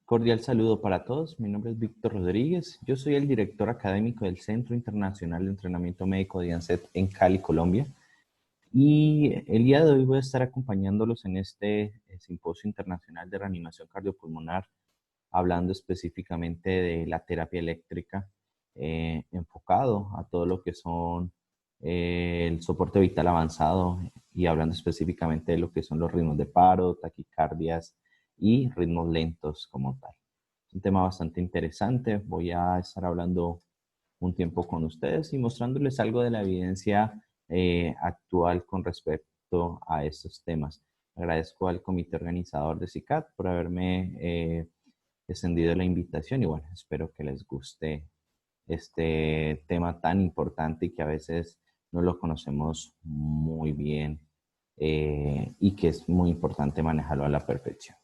Cordial saludo para todos. Mi nombre es Víctor Rodríguez. Yo soy el director académico del Centro Internacional de Entrenamiento Médico de ANSET en Cali, Colombia. Y el día de hoy voy a estar acompañándolos en este simposio internacional de reanimación cardiopulmonar, hablando específicamente de la terapia eléctrica, enfocado a todo lo que son el soporte vital avanzado y hablando específicamente de lo que son los ritmos de paro, taquicardias y ritmos lentos como tal. Es un tema bastante interesante. Voy a estar hablando un tiempo con ustedes y mostrándoles algo de la evidencia actual con respecto a estos temas. Agradezco al comité organizador de CICAT por haberme extendido la invitación y bueno, espero que les guste este tema tan importante y que a veces no lo conocemos muy bien y que es muy importante manejarlo a la perfección.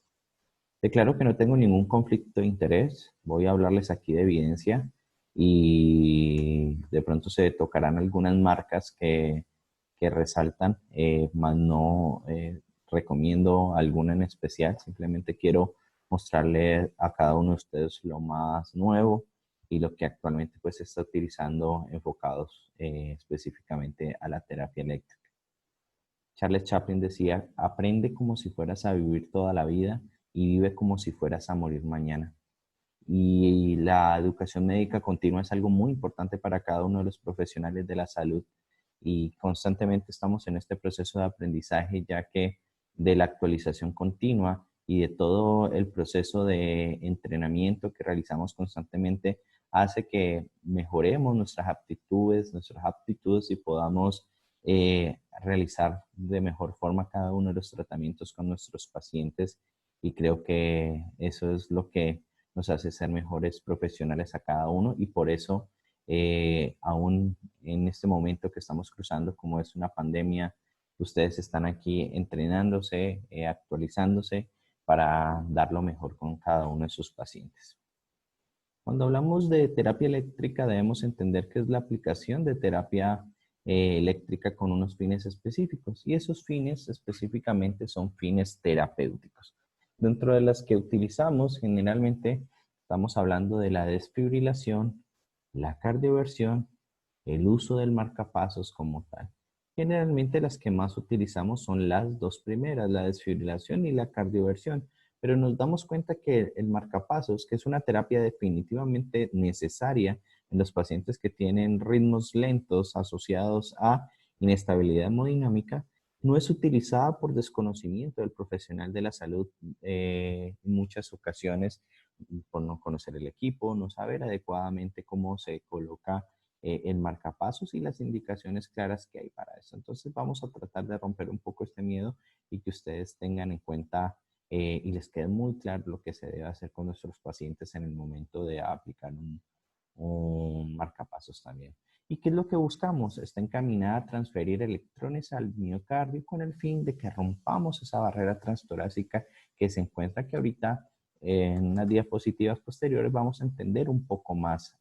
Declaro que no tengo ningún conflicto de interés. Voy a hablarles aquí de evidencia y de pronto se tocarán algunas marcas que resaltan, más no recomiendo alguna en especial. Simplemente quiero mostrarle a cada uno de ustedes lo más nuevo y lo que actualmente pues se está utilizando enfocados específicamente a la terapia eléctrica. Charles Chaplin decía, aprende como si fueras a vivir toda la vida y vive como si fueras a morir mañana. Y la educación médica continua es algo muy importante para cada uno de los profesionales de la salud y constantemente estamos en este proceso de aprendizaje, ya que de la actualización continua y de todo el proceso de entrenamiento que realizamos constantemente hace que mejoremos nuestras aptitudes y podamos realizar de mejor forma cada uno de los tratamientos con nuestros pacientes, y creo que eso es lo que nos hace ser mejores profesionales a cada uno, y por eso aún en este momento que estamos cruzando, como es una pandemia, ustedes están aquí entrenándose, actualizándose para dar lo mejor con cada uno de sus pacientes. Cuando hablamos de terapia eléctrica debemos entender que es la aplicación de terapia eléctrica con unos fines específicos, y esos fines específicamente son fines terapéuticos. Dentro de las que utilizamos generalmente estamos hablando de la desfibrilación, la cardioversión, el uso del marcapasos como tal. Generalmente las que más utilizamos son las dos primeras, la desfibrilación y la cardioversión, pero nos damos cuenta que el marcapasos, que es una terapia definitivamente necesaria en los pacientes que tienen ritmos lentos asociados a inestabilidad hemodinámica, no es utilizada por desconocimiento del profesional de la salud en muchas ocasiones, por no conocer el equipo, no saber adecuadamente cómo se coloca el marcapasos y las indicaciones claras que hay para eso. Entonces vamos a tratar de romper un poco este miedo y que ustedes tengan en cuenta y les quede muy claro lo que se debe hacer con nuestros pacientes en el momento de aplicar un marcapasos también. ¿Y qué es lo que buscamos? Está encaminada a transferir electrones al miocardio con el fin de que rompamos esa barrera transtorácica que se encuentra, que ahorita en unas diapositivas posteriores vamos a entender un poco más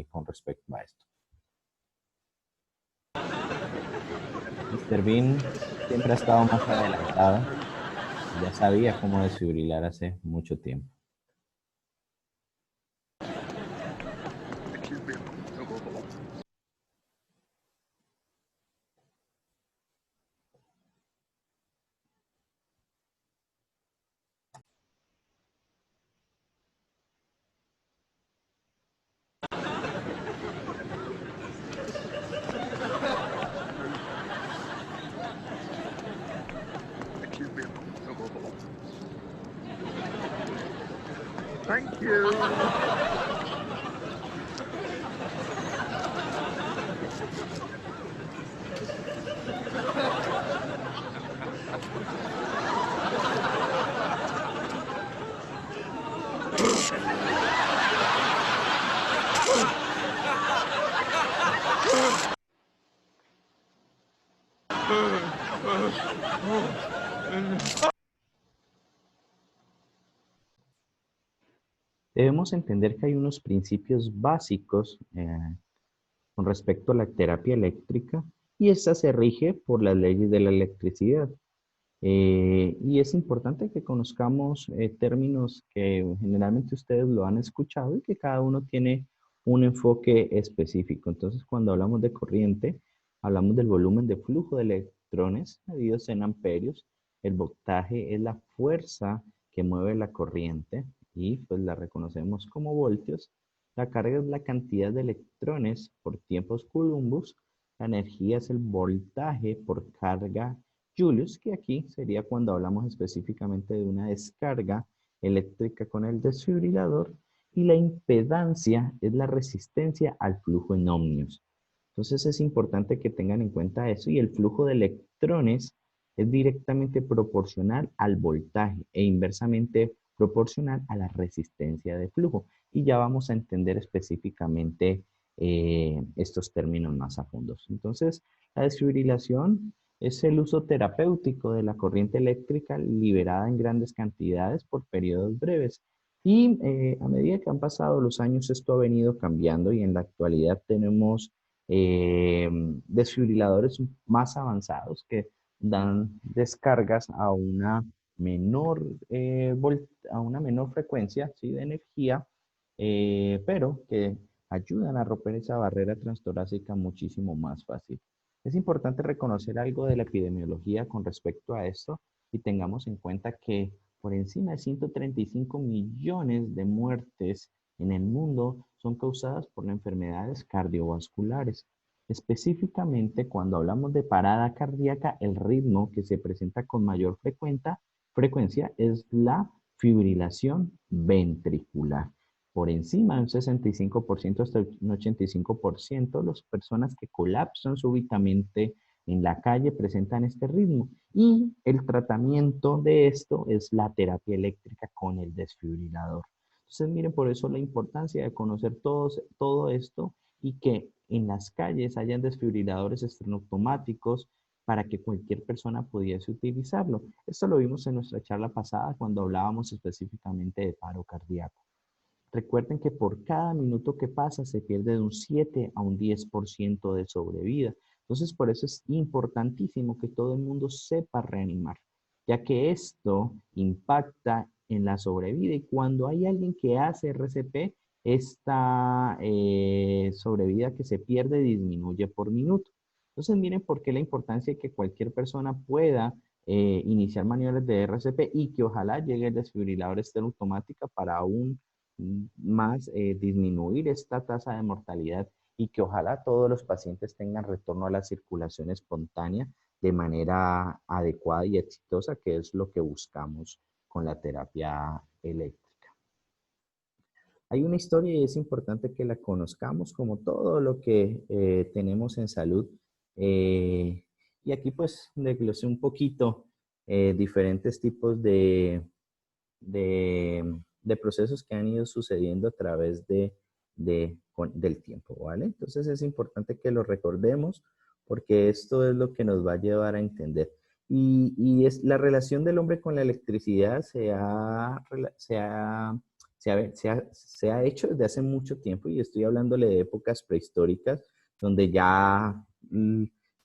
con respecto a esto. Mr. Bean siempre ha estado más adelantado. Ya sabía cómo desfibrilar hace mucho tiempo. Thank you. Debemos entender que hay unos principios básicos con respecto a la terapia eléctrica, y esta se rige por las leyes de la electricidad. Y es importante que conozcamos términos que generalmente ustedes lo han escuchado y que cada uno tiene un enfoque específico. Entonces, cuando hablamos de corriente, hablamos del volumen de flujo de electrones medidos en amperios. El voltaje es la fuerza que mueve la corriente y pues la reconocemos como voltios. La carga es la cantidad de electrones por tiempos Columbus. La energía es el voltaje por carga Julius, que aquí sería cuando hablamos específicamente de una descarga eléctrica con el desfibrilador, y la impedancia es la resistencia al flujo en ohmios. Entonces es importante que tengan en cuenta eso, y el flujo de electrones es directamente proporcional al voltaje e inversamente proporcional a la resistencia de flujo. Y ya vamos a entender específicamente estos términos más a fondo. Entonces, la desfibrilación es el uso terapéutico de la corriente eléctrica liberada en grandes cantidades por periodos breves. Y a medida que han pasado los años, esto ha venido cambiando y en la actualidad tenemos eh, desfibriladores más avanzados que dan descargas a una menor frecuencia, ¿sí?, de energía, pero que ayudan a romper esa barrera transtorácica muchísimo más fácil. Es importante reconocer algo de la epidemiología con respecto a esto y tengamos en cuenta que por encima de 135 millones de muertes en el mundo son causadas por enfermedades cardiovasculares. Específicamente, cuando hablamos de parada cardíaca, el ritmo que se presenta con mayor frecuencia es la fibrilación ventricular. Por encima de un 65% hasta un 85%, las personas que colapsan súbitamente en la calle presentan este ritmo. Y el tratamiento de esto es la terapia eléctrica con el desfibrilador. Entonces, miren, por eso la importancia de conocer todo esto y que en las calles hayan desfibriladores externoautomáticos para que cualquier persona pudiese utilizarlo. Esto lo vimos en nuestra charla pasada cuando hablábamos específicamente de paro cardíaco. Recuerden que por cada minuto que pasa se pierde de un 7 a un 10% de sobrevida. Entonces, por eso es importantísimo que todo el mundo sepa reanimar, ya que esto impacta en la sobrevida, y cuando hay alguien que hace RCP, esta sobrevida que se pierde disminuye por minuto. Entonces, miren por qué la importancia de que cualquier persona pueda iniciar maniobras de RCP y que ojalá llegue el desfibrilador externo automática para un más disminuir esta tasa de mortalidad, y que ojalá todos los pacientes tengan retorno a la circulación espontánea de manera adecuada y exitosa, que es lo que buscamos con la terapia eléctrica. Hay una historia y es importante que la conozcamos como todo lo que tenemos en salud. Eh, y aquí pues desglosé un poquito diferentes tipos de procesos que han ido sucediendo a través del tiempo, ¿vale? Entonces es importante que lo recordemos porque esto es lo que nos va a llevar a entender. Y es la relación del hombre con la electricidad se ha hecho desde hace mucho tiempo, y estoy hablándole de épocas prehistóricas donde ya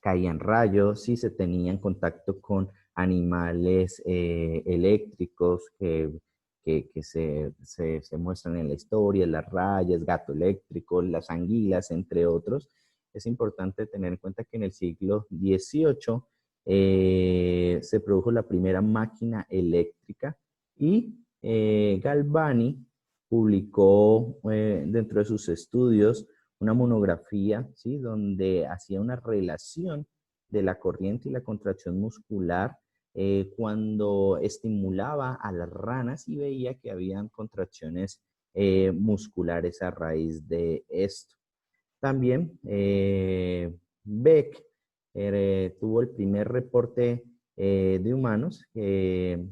caían rayos y se tenían contacto con animales eléctricos que se muestran en la historia, las rayas, gato eléctrico, las anguilas, entre otros. Es importante tener en cuenta que en el siglo XVIII se produjo la primera máquina eléctrica, y Galvani publicó dentro de sus estudios una monografía, ¿sí?, donde hacía una relación de la corriente y la contracción muscular cuando estimulaba a las ranas y veía que habían contracciones musculares a raíz de esto. También Beck tuvo el primer reporte de humanos.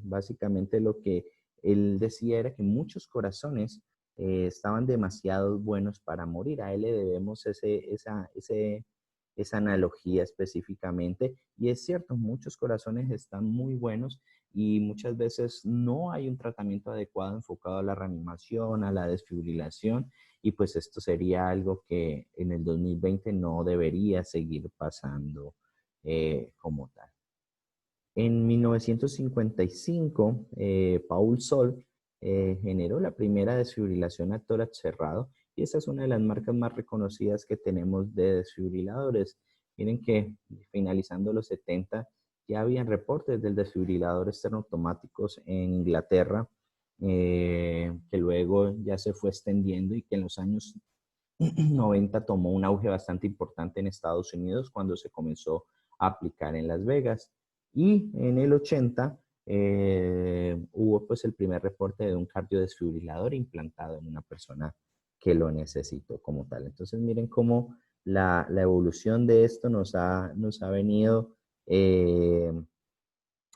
Básicamente lo que él decía era que muchos corazones estaban demasiado buenos para morir. A él le debemos esa analogía específicamente. Y es cierto, muchos corazones están muy buenos y muchas veces no hay un tratamiento adecuado enfocado a la reanimación, a la desfibrilación, y pues esto sería algo que en el 2020 no debería seguir pasando como tal. En 1955, Paul Sol generó la primera desfibrilación a tórax cerrado y esa es una de las marcas más reconocidas que tenemos de desfibriladores. Miren que finalizando los 70 ya habían reportes del desfibrilador externo automáticos en Inglaterra, que luego ya se fue extendiendo y que en los años 90 tomó un auge bastante importante en Estados Unidos cuando se comenzó a aplicar en Las Vegas. Y en el 80 hubo pues el primer reporte de un cardiodesfibrilador implantado en una persona que lo necesitó como tal. Entonces miren cómo la evolución de esto nos ha venido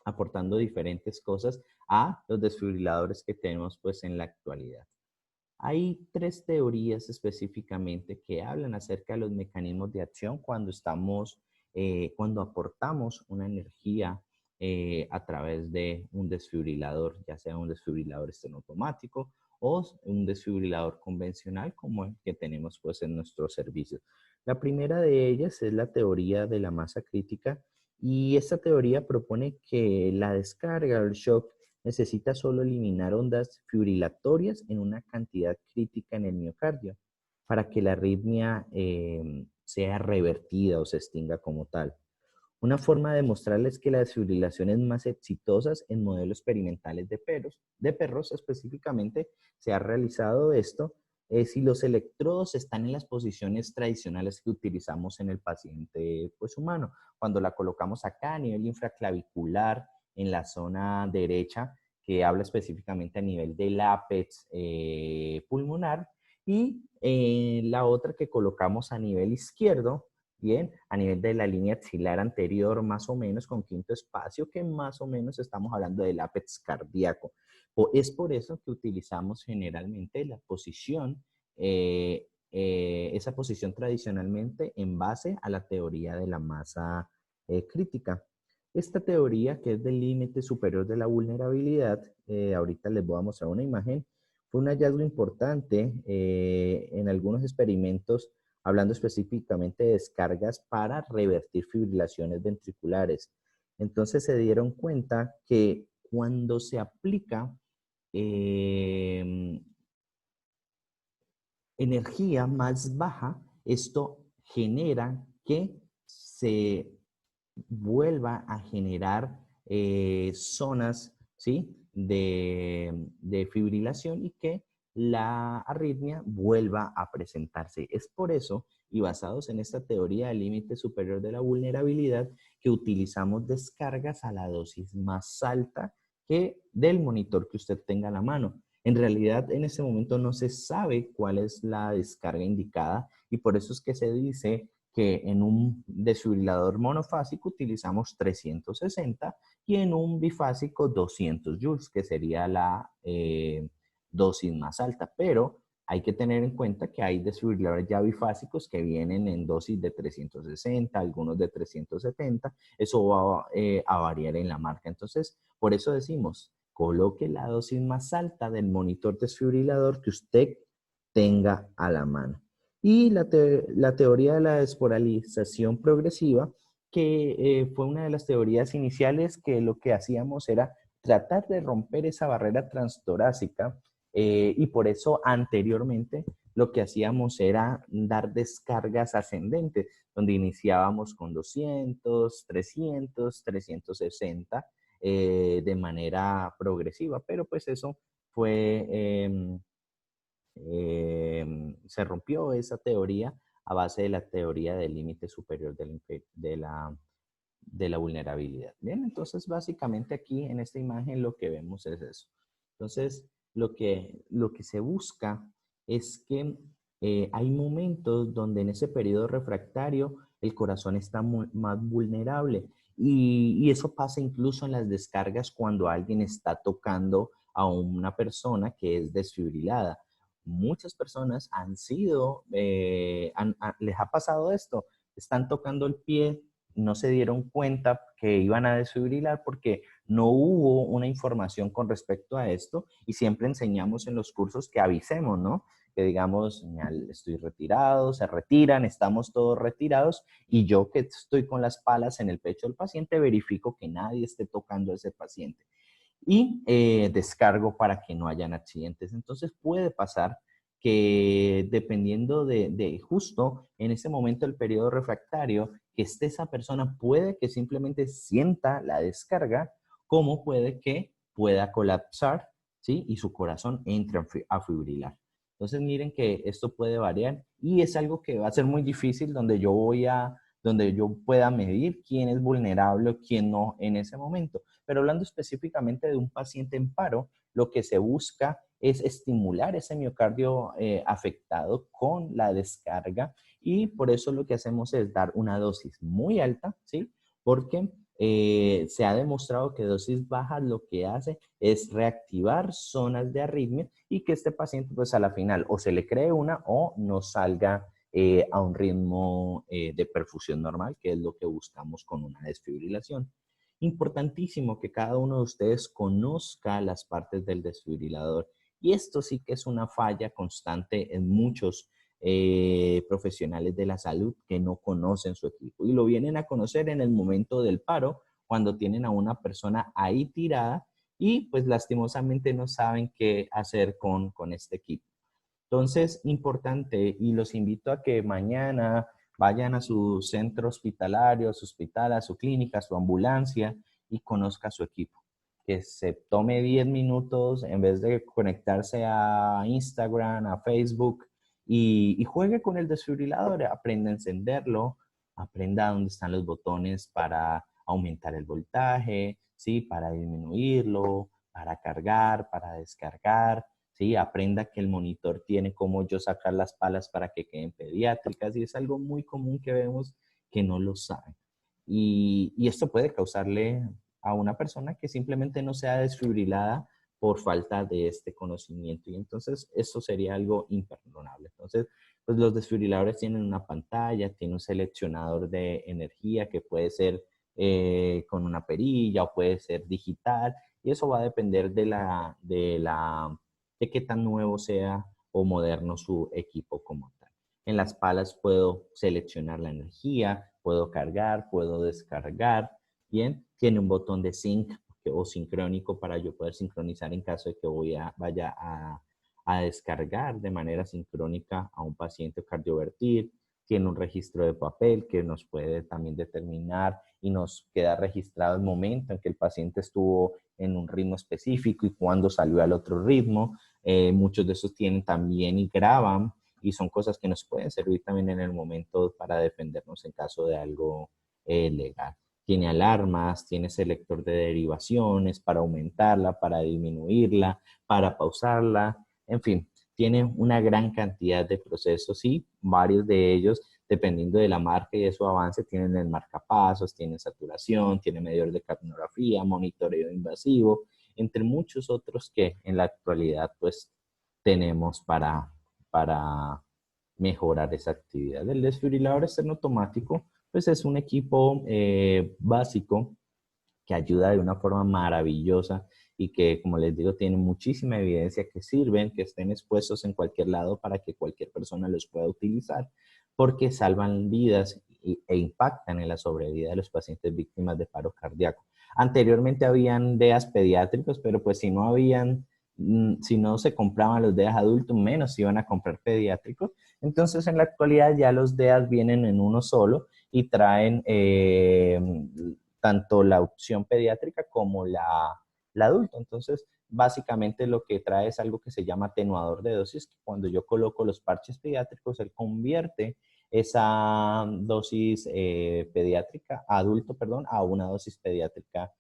aportando diferentes cosas a los desfibriladores que tenemos pues en la actualidad. Hay tres teorías específicamente que hablan acerca de los mecanismos de acción cuando cuando aportamos una energía a través de un desfibrilador, ya sea un desfibrilador externo automático o un desfibrilador convencional como el que tenemos pues en nuestros servicios. La primera de ellas es la teoría de la masa crítica y esta teoría propone que la descarga o el shock necesita solo eliminar ondas fibrilatorias en una cantidad crítica en el miocardio para que la arritmia sea revertida o se extinga como tal. Una forma de demostrarles que las desfibrilaciones más exitosas en modelos experimentales de perros específicamente, se ha realizado esto si los electrodos están en las posiciones tradicionales que utilizamos en el paciente pues, humano. Cuando la colocamos acá a nivel infraclavicular, en la zona derecha, que habla específicamente a nivel del ápex pulmonar, y la otra que colocamos a nivel izquierdo, bien, a nivel de la línea axilar anterior, más o menos con quinto espacio, que más o menos estamos hablando del ápex cardíaco. Es por eso que utilizamos generalmente la posición, esa posición tradicionalmente en base a la teoría de la masa crítica. Esta teoría, que es del límite superior de la vulnerabilidad, ahorita les voy a mostrar una imagen, fue un hallazgo importante en algunos experimentos, hablando específicamente de descargas para revertir fibrilaciones ventriculares. Entonces se dieron cuenta que cuando se aplica eh, energía más baja, esto genera que se vuelva a generar zonas, ¿sí?, de fibrilación y que la arritmia vuelva a presentarse. Es por eso, y basados en esta teoría del límite superior de la vulnerabilidad, que utilizamos descargas a la dosis más alta que del monitor que usted tenga a la mano. En realidad, en ese momento no se sabe cuál es la descarga indicada y por eso es que se dice que en un desfibrilador monofásico utilizamos 360 y en un bifásico 200 joules, que sería la dosis más alta. Pero hay que tener en cuenta que hay desfibriladores ya bifásicos que vienen en dosis de 360, algunos de 370. Eso va a variar en la marca. Entonces, por eso decimos, coloque la dosis más alta del monitor desfibrilador que usted tenga a la mano. Y la teoría de la desporalización progresiva, que fue una de las teorías iniciales que lo que hacíamos era tratar de romper esa barrera transtorácica y por eso anteriormente lo que hacíamos era dar descargas ascendentes, donde iniciábamos con 200, 300, 360 de manera progresiva, pero pues eso fue se rompió esa teoría a base de la teoría del límite superior de la vulnerabilidad. Bien, entonces básicamente aquí en esta imagen lo que vemos es eso. Entonces, lo que se busca es que hay momentos donde en ese periodo refractario el corazón está más vulnerable y eso pasa incluso en las descargas cuando alguien está tocando a una persona que es desfibrilada. Muchas personas les ha pasado esto, están tocando el pie, no se dieron cuenta que iban a desfibrilar porque no hubo una información con respecto a esto y siempre enseñamos en los cursos que avisemos, ¿no? que digamos, estoy retirado, se retiran, estamos todos retirados y yo que estoy con las palas en el pecho del paciente verifico que nadie esté tocando a ese paciente y descargo para que no hayan accidentes. Entonces puede pasar que dependiendo de justo en ese momento del periodo refractario que esté esa persona, puede que simplemente sienta la descarga, como puede que pueda colapsar, ¿sí? Y su corazón entre a fibrilar. Entonces miren que esto puede variar y es algo que va a ser muy difícil donde yo pueda medir quién es vulnerable o quién no en ese momento. Pero hablando específicamente de un paciente en paro, lo que se busca es estimular ese miocardio afectado con la descarga y por eso lo que hacemos es dar una dosis muy alta, ¿sí? Porque se ha demostrado que dosis bajas lo que hace es reactivar zonas de arritmia y que este paciente pues a la final o se le cree una o no salga a un ritmo de perfusión normal, que es lo que buscamos con una desfibrilación. Importantísimo que cada uno de ustedes conozca las partes del desfibrilador. Y esto sí que es una falla constante en muchos profesionales de la salud que no conocen su equipo y lo vienen a conocer en el momento del paro, cuando tienen a una persona ahí tirada y pues lastimosamente no saben qué hacer con este equipo. Entonces, importante y los invito a que mañana vayan a su centro hospitalario, a su hospital, a su clínica, a su ambulancia y conozca su equipo. Que se tome 10 minutos en vez de conectarse a Instagram, a Facebook y juegue con el desfibrilador, aprenda a encenderlo, aprenda dónde están los botones para aumentar el voltaje, ¿sí? Para disminuirlo, para cargar, para descargar. ¿Sí? Aprenda que el monitor tiene cómo yo sacar las palas para que queden pediátricas y es algo muy común que vemos que no lo saben. Y esto puede causarle a una persona que simplemente no sea desfibrilada por falta de este conocimiento y entonces eso sería algo imperdonable. Entonces, pues los desfibriladores tienen una pantalla, tiene un seleccionador de energía que puede ser con una perilla o puede ser digital y eso va a depender de qué tan nuevo sea o moderno su equipo como tal. En las palas puedo seleccionar la energía, puedo cargar, puedo descargar. Bien, tiene un botón de sync o sincrónico para yo poder sincronizar en caso de que vaya a descargar de manera sincrónica a un paciente cardiovertir. Tiene un registro de papel que nos puede también determinar y nos queda registrado el momento en que el paciente estuvo en un ritmo específico y cuándo salió al otro ritmo. Muchos de esos tienen también y graban y son cosas que nos pueden servir también en el momento para defendernos en caso de algo legal. Tiene alarmas, tiene selector de derivaciones para aumentarla, para disminuirla, para pausarla, en fin, tiene una gran cantidad de procesos y varios de ellos, dependiendo de la marca y de su avance, tienen el marcapasos, tienen saturación, tienen medidor de capnografía, monitoreo invasivo, entre muchos otros que en la actualidad pues tenemos para mejorar esa actividad. El desfibrilador externo automático pues es un equipo básico que ayuda de una forma maravillosa y que, como les digo, tiene muchísima evidencia que sirven, que estén expuestos en cualquier lado para que cualquier persona los pueda utilizar, porque salvan vidas e impactan en la sobrevida de los pacientes víctimas de paro cardíaco. Anteriormente habían DEAs pediátricos, pero pues si no habían, si no se compraban los DEAs adultos, menos se iban a comprar pediátricos. Entonces, en la actualidad ya los DEAs vienen en uno solo y traen tanto la opción pediátrica como la adulta. Entonces, básicamente lo que trae es algo que se llama atenuador de dosis, que cuando yo coloco los parches pediátricos, él convierte esa dosis pediátrica, adulto, perdón, a una dosis pediátrica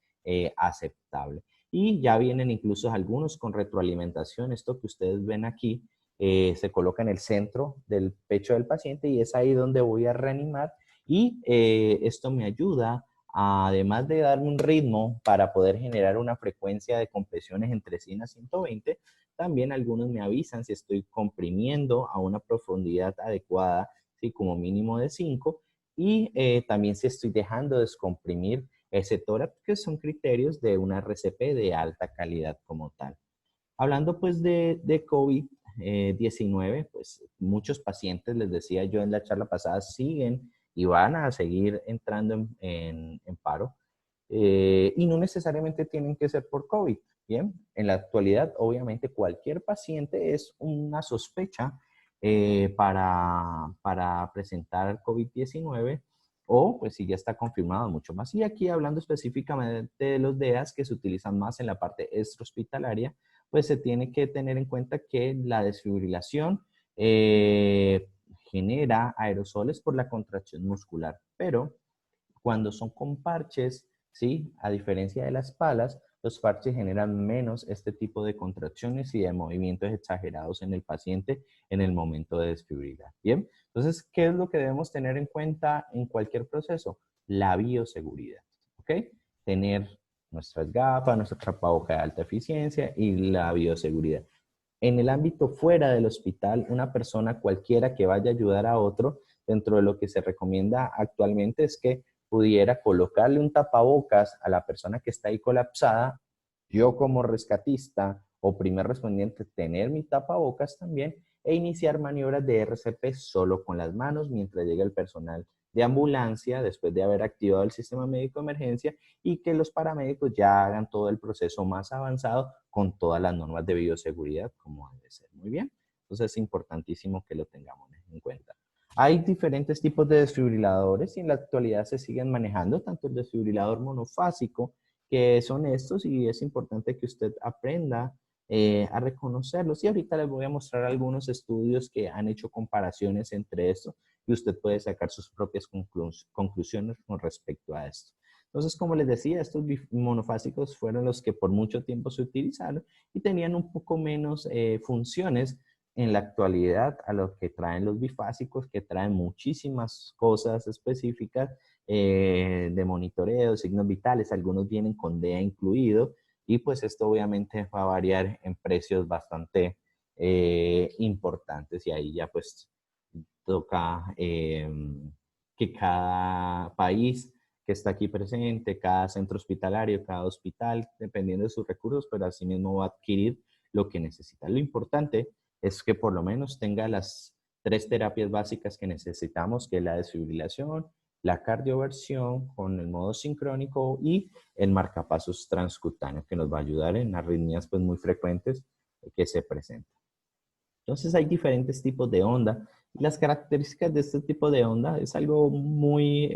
aceptable. Y ya vienen incluso algunos con retroalimentación. Esto que ustedes ven aquí se coloca en el centro del pecho del paciente y es ahí donde voy a reanimar y esto me ayuda además de darme un ritmo para poder generar una frecuencia de compresiones entre 100 a 120, también algunos me avisan si estoy comprimiendo a una profundidad adecuada, ¿sí? Como mínimo de 5, y también si estoy dejando de descomprimir ese tórax, que son criterios de una RCP de alta calidad como tal. Hablando pues de COVID, COVID-19, pues muchos pacientes, les decía yo en la charla pasada, siguen y van a seguir entrando en paro. Y no necesariamente tienen que ser por COVID. Bien, en la actualidad, obviamente, cualquier paciente es una sospecha para presentar COVID-19 o, pues, si ya está confirmado, mucho más. Y aquí, hablando específicamente de los DEAs que se utilizan más en la parte extrahospitalaria, pues se tiene que tener en cuenta que la desfibrilación genera aerosoles por la contracción muscular, pero cuando son con parches, ¿sí? A diferencia de las palas, los parches generan menos este tipo de contracciones y de movimientos exagerados en el paciente en el momento de desfibrilar. Bien, entonces, ¿qué es lo que debemos tener en cuenta en cualquier proceso? La bioseguridad, ¿ok? Tener nuestras gafas, nuestra tapabocas de alta eficiencia y la bioseguridad. En el ámbito fuera del hospital, una persona cualquiera que vaya a ayudar a otro, dentro de lo que se recomienda actualmente es que pudiera colocarle un tapabocas a la persona que está ahí colapsada, yo como rescatista o primer respondiente tener mi tapabocas también e iniciar maniobras de RCP solo con las manos mientras llega el personal de ambulancia después de haber activado el sistema médico de emergencia y que los paramédicos ya hagan todo el proceso más avanzado con todas las normas de bioseguridad como debe ser. Muy bien. Entonces es importantísimo que lo tengamos en cuenta. Hay diferentes tipos de desfibriladores y en la actualidad se siguen manejando, tanto el desfibrilador monofásico, que son estos, y es importante que usted aprenda a reconocerlos. Y ahorita les voy a mostrar algunos estudios que han hecho comparaciones entre estos y usted puede sacar sus propias conclusiones con respecto a esto. Entonces, como les decía, estos monofásicos fueron los que por mucho tiempo se utilizaron y tenían un poco menos funciones en la actualidad a lo que traen los bifásicos, que traen muchísimas cosas específicas de monitoreo, signos vitales, algunos vienen con DEA incluido, y pues esto obviamente va a variar en precios bastante importantes, y ahí ya pues toca que cada país que está aquí presente, cada centro hospitalario, cada hospital, dependiendo de sus recursos, pero así mismo va a adquirir lo que necesita. Lo importante es que por lo menos tenga las 3 terapias básicas que necesitamos, que es la desfibrilación, la cardioversión con el modo sincrónico y el marcapasos transcutáneo, que nos va a ayudar en arritmias pues, muy frecuentes que se presentan. Entonces hay diferentes tipos de onda. Y las características de este tipo de onda es algo muy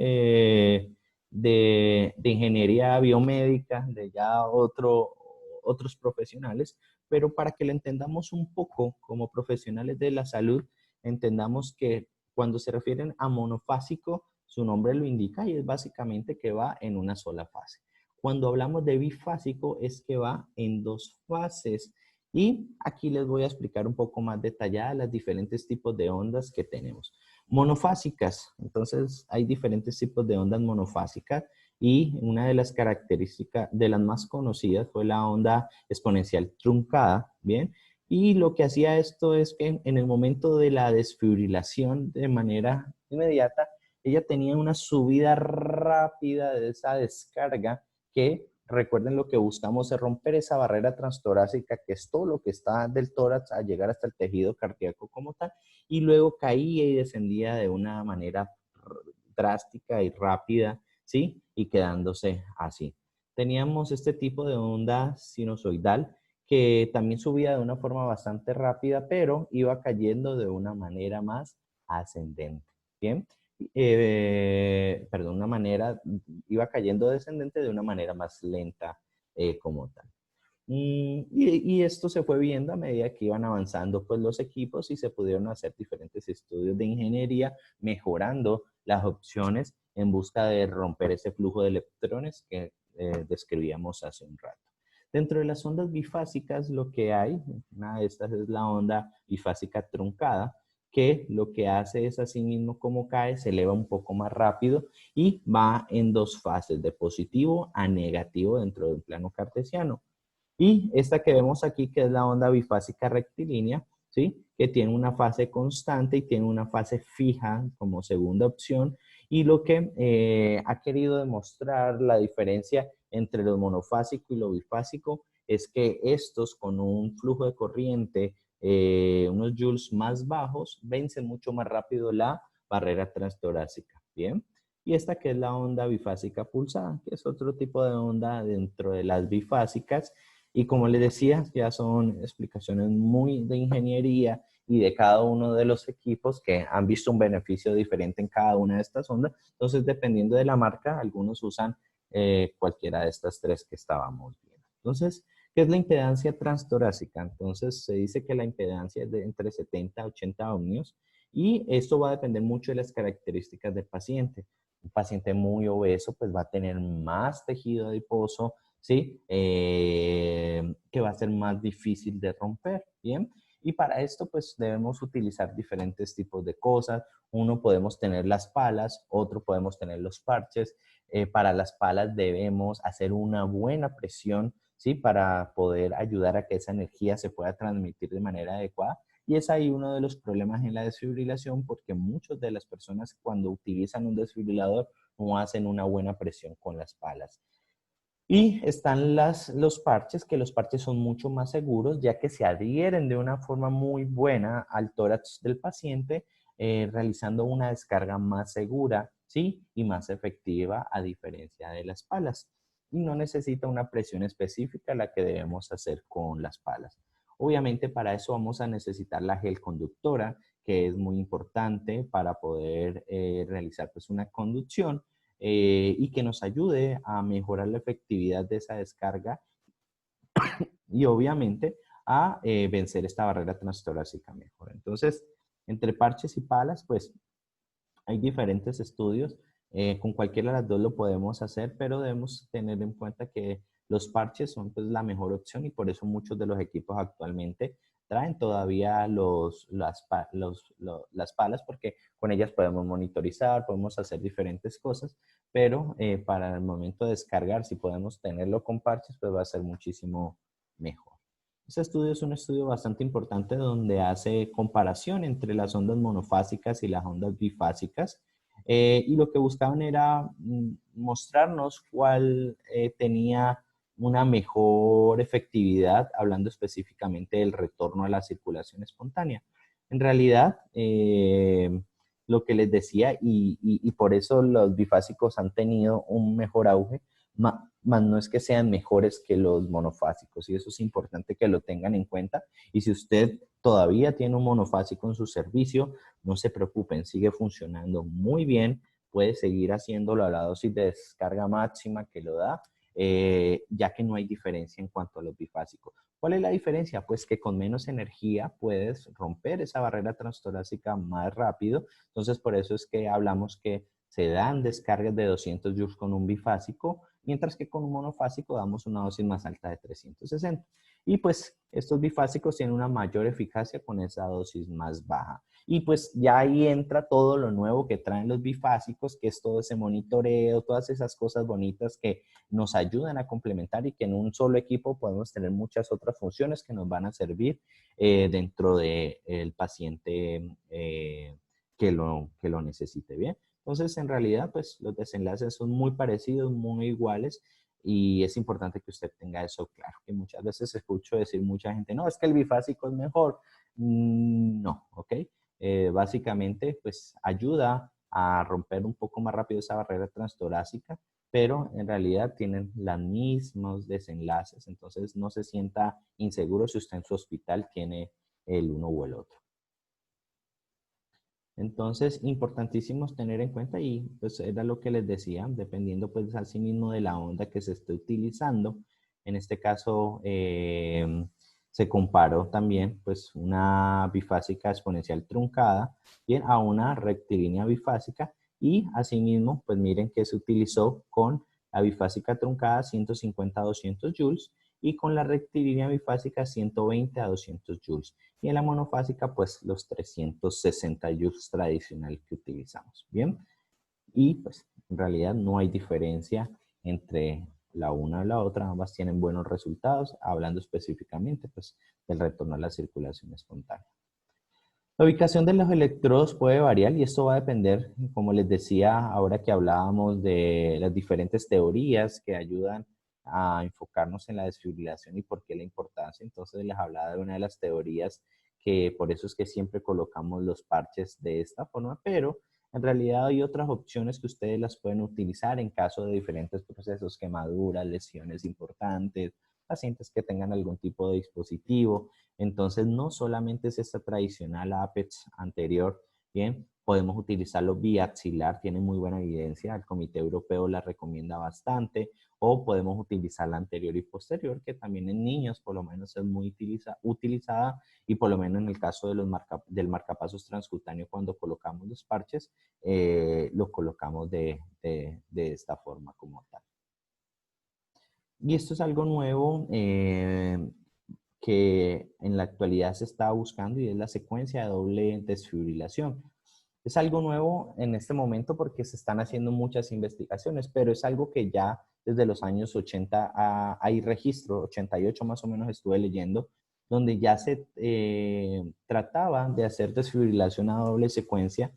de ingeniería biomédica, de ya otros profesionales, pero para que lo entendamos un poco como profesionales de la salud, entendamos que cuando se refieren a monofásico, su nombre lo indica y es básicamente que va en una sola fase. Cuando hablamos de bifásico es que va en 2 fases. Y aquí les voy a explicar un poco más detallada las diferentes tipos de ondas que tenemos. Monofásicas, entonces hay diferentes tipos de ondas monofásicas y una de las características de las más conocidas fue la onda exponencial truncada, ¿bien? Y lo que hacía esto es que en el momento de la desfibrilación de manera inmediata, ella tenía una subida rápida de esa descarga que recuerden lo que buscamos es romper esa barrera transtorácica, que es todo lo que está del tórax a llegar hasta el tejido cardíaco como tal, y luego caía y descendía de una manera drástica y rápida, ¿sí? Y quedándose así. Teníamos este tipo de onda sinusoidal que también subía de una forma bastante rápida, pero iba cayendo de una manera más ascendente, ¿bien? Perdón, una manera, iba cayendo descendente de una manera más lenta como tal. Y esto se fue viendo a medida que iban avanzando pues, los equipos y se pudieron hacer diferentes estudios de ingeniería, mejorando las opciones en busca de romper ese flujo de electrones que describíamos hace un rato. Dentro de las ondas bifásicas, lo que hay, una de estas es la onda bifásica truncada, que lo que hace es así mismo como cae, se eleva un poco más rápido y va en 2 fases, de positivo a negativo dentro de un plano cartesiano. Y esta que vemos aquí, que es la onda bifásica rectilínea, ¿sí? Que tiene una fase constante y tiene una fase fija como segunda opción. Y lo que ha querido demostrar la diferencia entre lo monofásico y lo bifásico es que estos con un flujo de corriente unos joules más bajos, vencen mucho más rápido la barrera transtorácica. Bien. Y esta que es la onda bifásica pulsada, que es otro tipo de onda dentro de las bifásicas. Y como les decía, ya son explicaciones muy de ingeniería y de cada uno de los equipos que han visto un beneficio diferente en cada una de estas ondas. Entonces, dependiendo de la marca, algunos usan cualquiera de estas tres que estábamos viendo. Entonces, ¿qué es la impedancia transtorácica? Entonces, se dice que la impedancia es de entre 70 a 80 ohmios y esto va a depender mucho de las características del paciente. Un paciente muy obeso pues va a tener más tejido adiposo, ¿sí? Que va a ser más difícil de romper, ¿bien? Y para esto pues debemos utilizar diferentes tipos de cosas. Uno podemos tener las palas, otro podemos tener los parches. Para las palas debemos hacer una buena presión, ¿sí? Para poder ayudar a que esa energía se pueda transmitir de manera adecuada. Y es ahí uno de los problemas en la desfibrilación porque muchas de las personas cuando utilizan un desfibrilador no hacen una buena presión con las palas. Y están los parches, que los parches son mucho más seguros ya que se adhieren de una forma muy buena al tórax del paciente, realizando una descarga más segura, ¿sí? Y más efectiva a diferencia de las palas. Y no necesita una presión específica la que debemos hacer con las palas. Obviamente para eso vamos a necesitar la gel conductora, que es muy importante para poder realizar pues, una conducción y que nos ayude a mejorar la efectividad de esa descarga y obviamente a vencer esta barrera transtorácica mejor. Entonces, entre parches y palas, pues hay diferentes estudios. Con cualquiera de las dos lo podemos hacer, pero debemos tener en cuenta que los parches son pues, la mejor opción y por eso muchos de los equipos actualmente traen todavía las palas porque con ellas podemos monitorizar, podemos hacer diferentes cosas, pero para el momento de descargar, si podemos tenerlo con parches, pues va a ser muchísimo mejor. Este estudio es un estudio bastante importante donde hace comparación entre las ondas monofásicas y las ondas bifásicas y lo que buscaban era mostrarnos cuál tenía una mejor efectividad, hablando específicamente del retorno a la circulación espontánea. En realidad, lo que les decía, y por eso los bifásicos han tenido un mejor auge, más no es que sean mejores que los monofásicos, y eso es importante que lo tengan en cuenta. Y si usted todavía tiene un monofásico en su servicio, no se preocupen, sigue funcionando muy bien, puede seguir haciéndolo a la dosis de descarga máxima que lo da, ya que no hay diferencia en cuanto a los bifásicos. ¿Cuál es la diferencia? Pues que con menos energía puedes romper esa barrera transtorácica más rápido. Entonces, por eso es que hablamos que se dan descargas de 200 joules con un bifásico, mientras que con un monofásico damos una dosis más alta de 360. Y pues estos bifásicos tienen una mayor eficacia con esa dosis más baja. Y pues ya ahí entra todo lo nuevo que traen los bifásicos, que es todo ese monitoreo, todas esas cosas bonitas que nos ayudan a complementar y que en un solo equipo podemos tener muchas otras funciones que nos van a servir dentro del paciente que lo necesite. Bien. Entonces, en realidad, pues los desenlaces son muy parecidos, muy iguales y es importante que usted tenga eso claro, que muchas veces escucho decir mucha gente, no, es que el bifásico es mejor. No, ¿ok? Básicamente, pues ayuda a romper un poco más rápido esa barrera transtorácica, pero en realidad tienen los mismos desenlaces, entonces no se sienta inseguro si usted en su hospital tiene el uno o el otro. Entonces, importantísimos tener en cuenta y pues era lo que les decía, dependiendo pues así mismo de la onda que se esté utilizando. En este caso, se comparó también pues una bifásica exponencial truncada bien, a una rectilínea bifásica y asimismo pues miren que se utilizó con la bifásica truncada 150 a 200 joules y con la rectilínea bifásica 120 a 200 joules. Y en la monofásica, pues los 360 joules tradicional que utilizamos. Bien, y pues en realidad no hay diferencia entre la una y la otra, ambas tienen buenos resultados, hablando específicamente pues del retorno a la circulación espontánea. La ubicación de los electrodos puede variar y esto va a depender, como les decía, ahora que hablábamos de las diferentes teorías que ayudan a enfocarnos en la desfibrilación y por qué la importancia. Entonces les hablaba de una de las teorías que por eso es que siempre colocamos los parches de esta forma, pero en realidad hay otras opciones que ustedes las pueden utilizar en caso de diferentes procesos, quemaduras, lesiones importantes, pacientes que tengan algún tipo de dispositivo. Entonces, no solamente es esta tradicional APEX anterior, bien, podemos utilizarlo biaxilar, tiene muy buena evidencia, el Comité Europeo la recomienda bastante, o podemos utilizar la anterior y posterior, que también en niños por lo menos es muy utilizada, y por lo menos en el caso de del marcapasos transcutáneo, cuando colocamos los parches, lo colocamos de esta forma como tal. Y esto es algo nuevo que en la actualidad se está buscando, y es la secuencia de doble desfibrilación. Es algo nuevo en este momento porque se están haciendo muchas investigaciones, pero es algo que ya desde los años 80 hay registro, 88 más o menos estuve leyendo, donde ya se trataba de hacer desfibrilación a doble secuencia,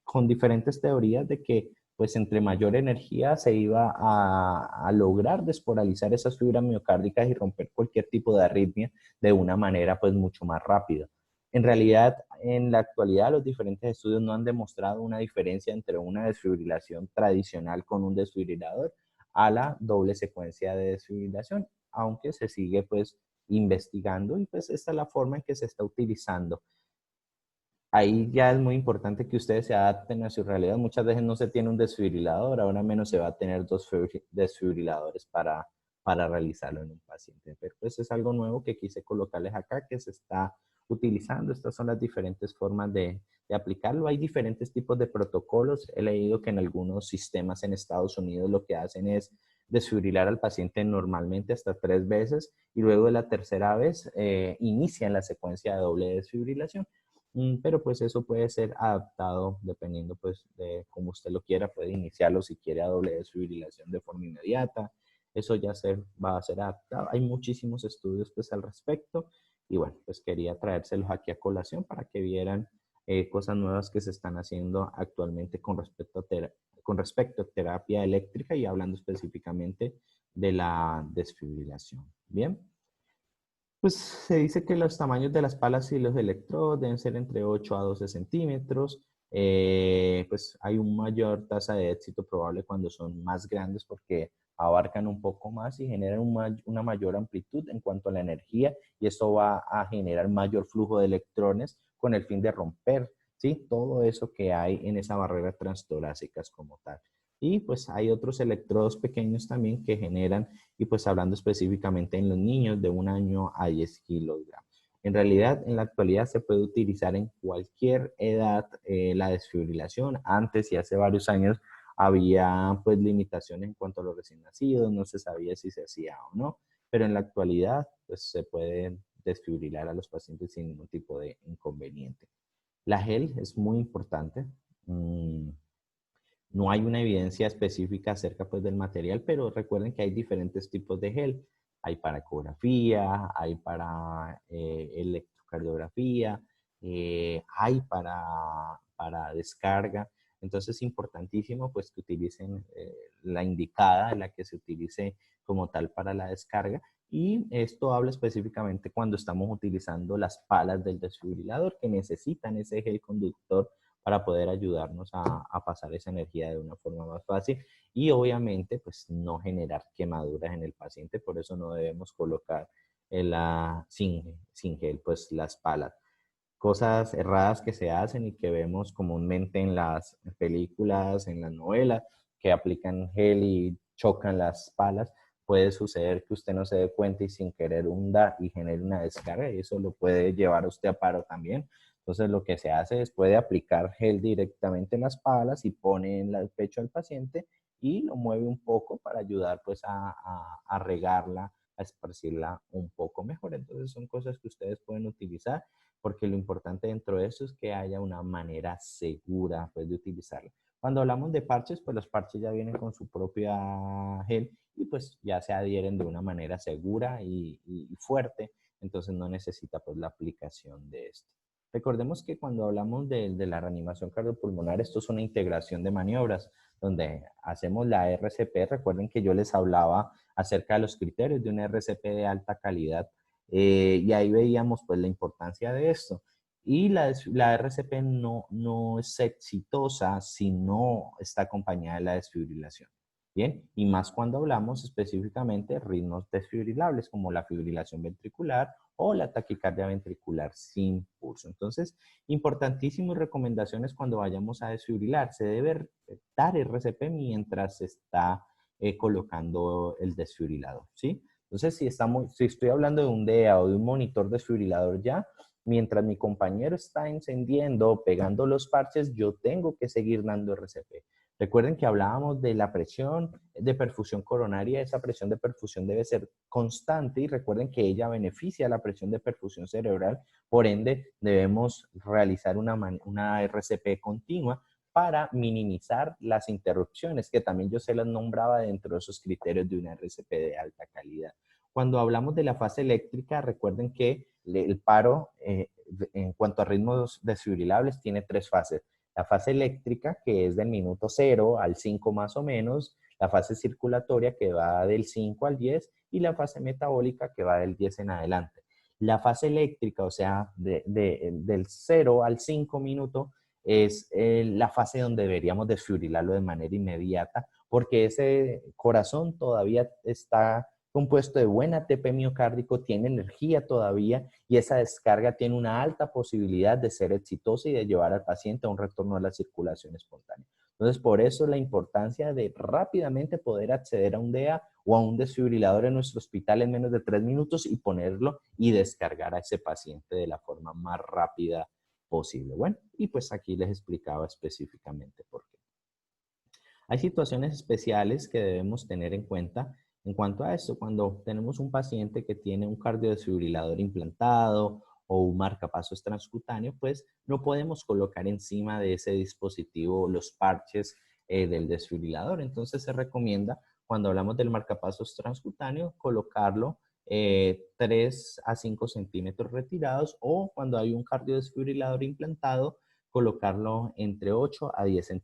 con diferentes teorías de que pues entre mayor energía se iba a lograr despolarizar esas fibras miocárdicas y romper cualquier tipo de arritmia de una manera pues mucho más rápida. En realidad, en la actualidad, los diferentes estudios no han demostrado una diferencia entre una desfibrilación tradicional con un desfibrilador a la doble secuencia de desfibrilación, aunque se sigue pues investigando, y pues esta es la forma en que se está utilizando. Ahí ya es muy importante que ustedes se adapten a su realidad. Muchas veces no se tiene un desfibrilador, ahora menos se va a tener dos desfibriladores para realizarlo en un paciente. Pero pues es algo nuevo que quise colocarles acá, que se está utilizando. Estas son las diferentes formas de aplicarlo. Hay diferentes tipos de protocolos. He leído que en algunos sistemas en Estados Unidos lo que hacen es desfibrilar al paciente normalmente hasta 3 veces, y luego de la tercera vez inician la secuencia de doble desfibrilación. Pero pues eso puede ser adaptado dependiendo pues de cómo usted lo quiera. Puede iniciarlo si quiere a doble desfibrilación de forma inmediata. Eso ya va a ser adaptado. Hay muchísimos estudios pues al respecto, y bueno, pues quería traérselos aquí a colación para que vieran cosas nuevas que se están haciendo actualmente con respecto a terapia eléctrica, y hablando específicamente de la desfibrilación. Bien. Pues se dice que los tamaños de las palas y los electrodos deben ser entre 8 a 12 centímetros. Pues hay una mayor tasa de éxito probable cuando son más grandes, porque abarcan un poco más y generan una mayor amplitud en cuanto a la energía, y esto va a generar mayor flujo de electrones con el fin de romper, ¿sí?, todo eso que hay en esa barrera transtorácicas como tal. Y pues hay otros electrodos pequeños también que generan, y pues hablando específicamente en los niños de 1 año a 10 kilogramos. En realidad, en la actualidad se puede utilizar en cualquier edad la desfibrilación. Antes y hace varios años había pues limitaciones en cuanto a los recién nacidos, no se sabía si se hacía o no, pero en la actualidad pues se puede desfibrilar a los pacientes sin ningún tipo de inconveniente. La gel es muy importante. No hay una evidencia específica acerca pues del material, pero recuerden que hay diferentes tipos de gel. Hay para ecografía, hay para electrocardiografía, hay para descarga. Entonces es importantísimo pues que utilicen la indicada, la que se utilice como tal para la descarga. Y esto habla específicamente cuando estamos utilizando las palas del desfibrilador, que necesitan ese gel conductor para poder ayudarnos a pasar esa energía de una forma más fácil, y obviamente pues no generar quemaduras en el paciente. Por eso no debemos colocar sin gel pues las palas. Cosas erradas que se hacen y que vemos comúnmente en las películas, en las novelas, que aplican gel y chocan las palas. Puede suceder que usted no se dé cuenta y sin querer hunda y genere una descarga, y eso lo puede llevar a usted a paro también. Entonces lo que se hace es puede aplicar gel directamente en las palas y pone en el pecho al paciente y lo mueve un poco para ayudar pues a regarla, a esparcirla un poco mejor. Entonces son cosas que ustedes pueden utilizar, porque lo importante dentro de eso es que haya una manera segura pues de utilizarla. Cuando hablamos de parches, pues los parches ya vienen con su propia gel, y pues ya se adhieren de una manera segura y fuerte, entonces no necesita pues la aplicación de esto. Recordemos que cuando hablamos de la reanimación cardiopulmonar, esto es una integración de maniobras, donde hacemos la RCP. Recuerden que yo les hablaba acerca de los criterios de una RCP de alta calidad. Y ahí veíamos pues la importancia de esto. Y la RCP no es exitosa si no está acompañada de la desfibrilación. Bien, y más cuando hablamos específicamente de ritmos desfibrilables como la fibrilación ventricular o la taquicardia ventricular sin pulso. Entonces, importantísimo y recomendaciones cuando vayamos a desfibrilar. Se debe dar RCP mientras se está colocando el desfibrilador, ¿sí? Entonces, si estoy hablando de un DEA o de un monitor desfibrilador ya, mientras mi compañero está encendiendo, pegando los parches, yo tengo que seguir dando RCP. Recuerden que hablábamos de la presión de perfusión coronaria, esa presión de perfusión debe ser constante y recuerden que ella beneficia a la presión de perfusión cerebral, por ende debemos realizar una RCP continua para minimizar las interrupciones, que también yo se las nombraba dentro de esos criterios de una RCP de alta calidad. Cuando hablamos de la fase eléctrica, recuerden que el paro en cuanto a ritmos desfibrilables tiene tres fases. La fase eléctrica, que es del minuto 0 al 5 más o menos, la fase circulatoria, que va del 5 al 10, y la fase metabólica, que va del 10 en adelante. La fase eléctrica, o sea, del 0 al 5 minutos, es la fase donde deberíamos desfibrilarlo de manera inmediata, porque ese corazón todavía está compuesto de buen ATP miocárdico, tiene energía todavía y esa descarga tiene una alta posibilidad de ser exitosa y de llevar al paciente a un retorno a la circulación espontánea. Entonces, por eso la importancia de rápidamente poder acceder a un DEA o a un desfibrilador en nuestro hospital en menos de 3 minutos y ponerlo y descargar a ese paciente de la forma más rápida posible. Bueno, y pues aquí les explicaba específicamente por qué. Hay situaciones especiales que debemos tener en cuenta en cuanto a esto. Cuando tenemos un paciente que tiene un cardiodesfibrilador implantado o un marcapasos transcutáneo, pues no podemos colocar encima de ese dispositivo los parches del desfibrilador. Entonces se recomienda, cuando hablamos del marcapasos transcutáneo, colocarlo 3 a 5 centímetros retirados o cuando hay un cardiodesfibrilador implantado, colocarlo entre 8 a 10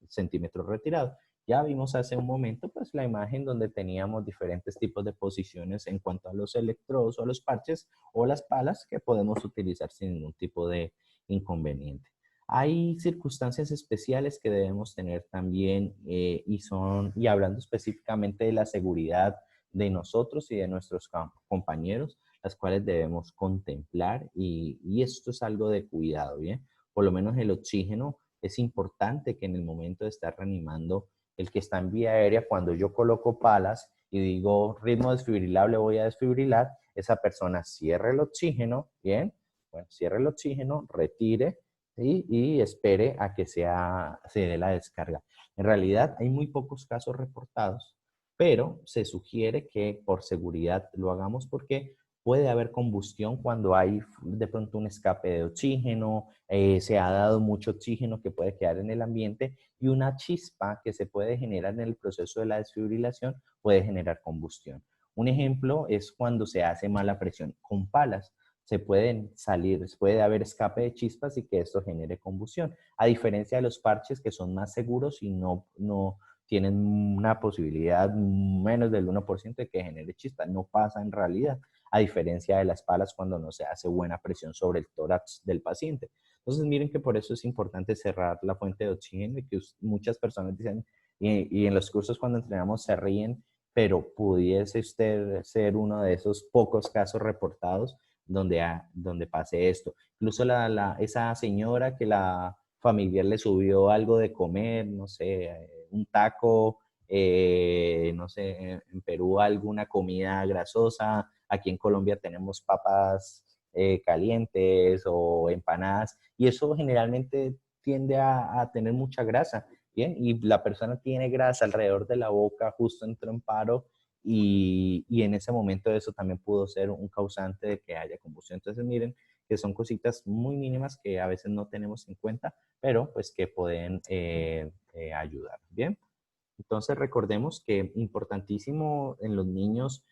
centímetros retirados. Ya vimos hace un momento pues la imagen donde teníamos diferentes tipos de posiciones en cuanto a los electrodos o los parches o las palas que podemos utilizar sin ningún tipo de inconveniente. Hay circunstancias especiales que debemos tener también y hablando específicamente de la seguridad de nosotros y de nuestros compañeros, las cuales debemos contemplar y esto es algo de cuidado, ¿bien? Por lo menos el oxígeno, es importante que en el momento de estar reanimando el que está en vía aérea, cuando yo coloco palas y digo ritmo desfibrilable, voy a desfibrilar, esa persona cierre el oxígeno, bien, bueno, cierre el oxígeno, retire y espere a que se dé la descarga. En realidad hay muy pocos casos reportados, pero se sugiere que por seguridad lo hagamos porque puede haber combustión cuando hay de pronto un escape de oxígeno, se ha dado mucho oxígeno que puede quedar en el ambiente y una chispa que se puede generar en el proceso de la desfibrilación puede generar combustión. Un ejemplo es cuando se hace mala presión con palas. Puede haber escape de chispas y que esto genere combustión. A diferencia de los parches que son más seguros y no tienen una posibilidad menos del 1% de que genere chispa. No pasa en realidad, a diferencia de las palas cuando no se hace buena presión sobre el tórax del paciente. Entonces miren que por eso es importante cerrar la fuente de oxígeno y que muchas personas dicen, y en los cursos cuando entrenamos se ríen, pero pudiese usted ser uno de esos pocos casos reportados donde pase esto. Incluso esa señora que la familiar le subió algo de comer, no sé, un taco, no sé, en Perú alguna comida grasosa, aquí en Colombia tenemos papas calientes o empanadas y eso generalmente tiende a tener mucha grasa, ¿bien? Y la persona tiene grasa alrededor de la boca, justo entró en paro y en ese momento eso también pudo ser un causante de que haya combustión. Entonces miren que son cositas muy mínimas que a veces no tenemos en cuenta, pero pues que pueden ayudar, ¿bien? Entonces recordemos que importantísimo en los niños,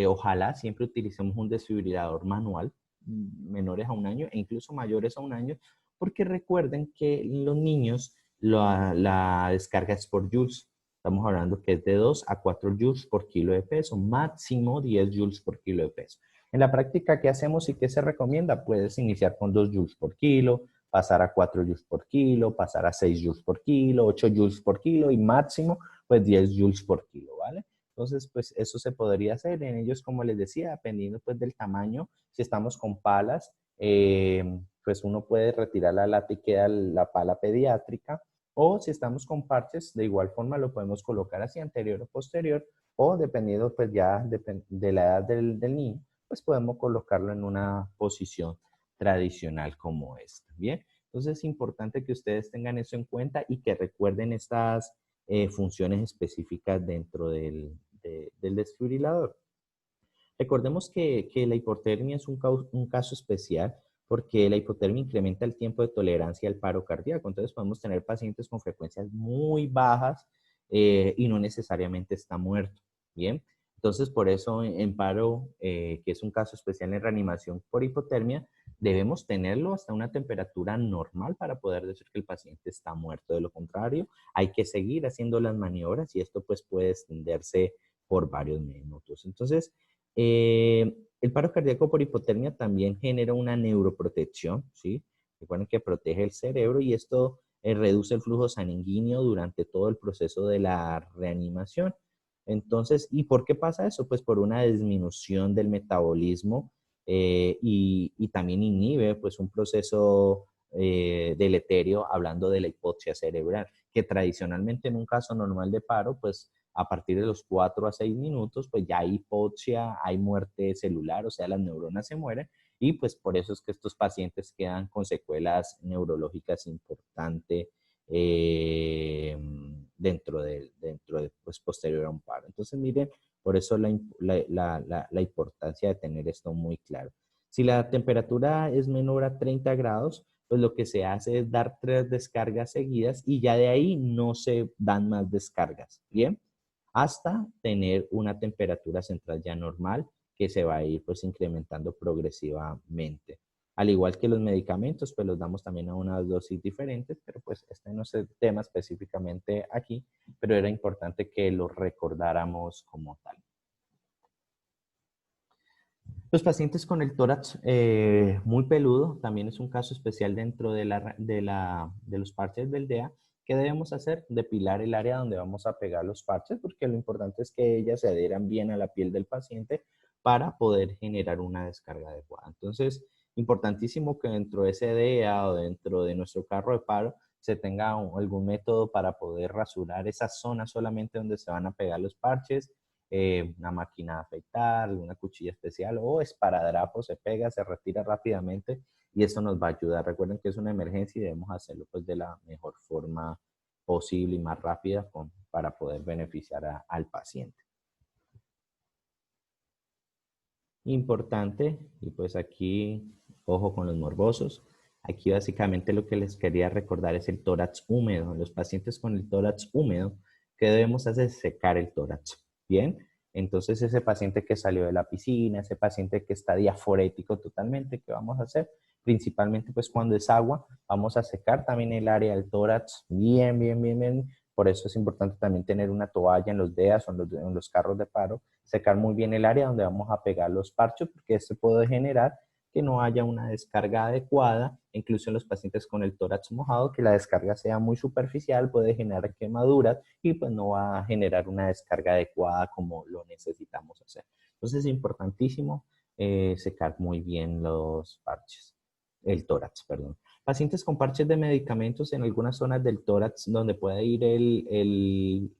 ojalá siempre utilicemos un desfibrilador manual, menores a un año e incluso mayores a un año, porque recuerden que los niños la descarga es por joules. Estamos hablando que es de 2 a 4 joules por kilo de peso, máximo 10 joules por kilo de peso. En la práctica, ¿qué hacemos y qué se recomienda? Puedes iniciar con 2 joules por kilo, pasar a 4 joules por kilo, pasar a 6 joules por kilo, 8 joules por kilo y máximo, pues 10 joules por kilo, ¿vale? Entonces, pues eso se podría hacer en ellos, como les decía, dependiendo pues del tamaño. Si estamos con palas, pues uno puede retirar la lata y queda la pala pediátrica. O si estamos con parches, de igual forma lo podemos colocar así anterior o posterior. O dependiendo pues ya de la edad del niño, pues podemos colocarlo en una posición tradicional como esta. Bien, entonces es importante que ustedes tengan eso en cuenta y que recuerden estas funciones específicas dentro del desfibrilador. Recordemos que la hipotermia es un caso especial porque la hipotermia incrementa el tiempo de tolerancia al paro cardíaco. Entonces podemos tener pacientes con frecuencias muy bajas y no necesariamente está muerto. Bien, entonces por eso en paro, que es un caso especial en reanimación por hipotermia, debemos tenerlo hasta una temperatura normal para poder decir que el paciente está muerto. De lo contrario, hay que seguir haciendo las maniobras y esto pues puede extenderse por varios minutos. Entonces, el paro cardíaco por hipotermia también genera una neuroprotección, ¿sí? Recuerden que protege el cerebro y esto reduce el flujo sanguíneo durante todo el proceso de la reanimación. Entonces, ¿y por qué pasa eso? Pues por una disminución del metabolismo y también inhibe pues un proceso deleterio, hablando de la hipoxia cerebral, que tradicionalmente en un caso normal de paro, pues a partir de los 4 a 6 minutos, pues ya hay hipoxia, hay muerte celular, o sea, las neuronas se mueren y pues por eso es que estos pacientes quedan con secuelas neurológicas importantes dentro de pues, posterior a un paro. Entonces, miren, por eso la importancia de tener esto muy claro. Si la temperatura es menor a 30 grados, pues lo que se hace es dar 3 descargas seguidas y ya de ahí no se dan más descargas, ¿bien? Hasta tener una temperatura central ya normal que se va a ir pues incrementando progresivamente. Al igual que los medicamentos, pues los damos también a unas dosis diferentes, pero pues este no es el tema específicamente aquí, pero era importante que lo recordáramos como tal. Los pacientes con el tórax muy peludo también es un caso especial dentro de los parches del DEA. ¿Qué debemos hacer? Depilar el área donde vamos a pegar los parches, porque lo importante es que ellas se adhieran bien a la piel del paciente para poder generar una descarga adecuada. Entonces, importantísimo que dentro de ese DEA o dentro de nuestro carro de paro se tenga algún método para poder rasurar esa zona solamente donde se van a pegar los parches, una máquina de afeitar, una cuchilla especial o esparadrapo, se pega, se retira rápidamente y eso nos va a ayudar. Recuerden que es una emergencia y debemos hacerlo pues de la mejor forma posible y más rápida para poder beneficiar al paciente. Importante, y pues aquí, ojo con los morbosos, aquí básicamente lo que les quería recordar es el tórax húmedo. Los pacientes con el tórax húmedo, ¿qué debemos hacer? Secar el tórax. Bien, entonces ese paciente que salió de la piscina, ese paciente que está diaforético totalmente, ¿qué vamos a hacer? Principalmente pues cuando es agua, vamos a secar también el área del tórax bien, bien, bien, bien. Por eso es importante también tener una toalla en los DEAs o en los carros de paro, secar muy bien el área donde vamos a pegar los parches, porque esto puede generar que no haya una descarga adecuada, incluso en los pacientes con el tórax mojado, que la descarga sea muy superficial, puede generar quemaduras y pues no va a generar una descarga adecuada como lo necesitamos hacer. Entonces es importantísimo secar muy bien los parches, el tórax, perdón. Pacientes con parches de medicamentos en algunas zonas del tórax donde puede ir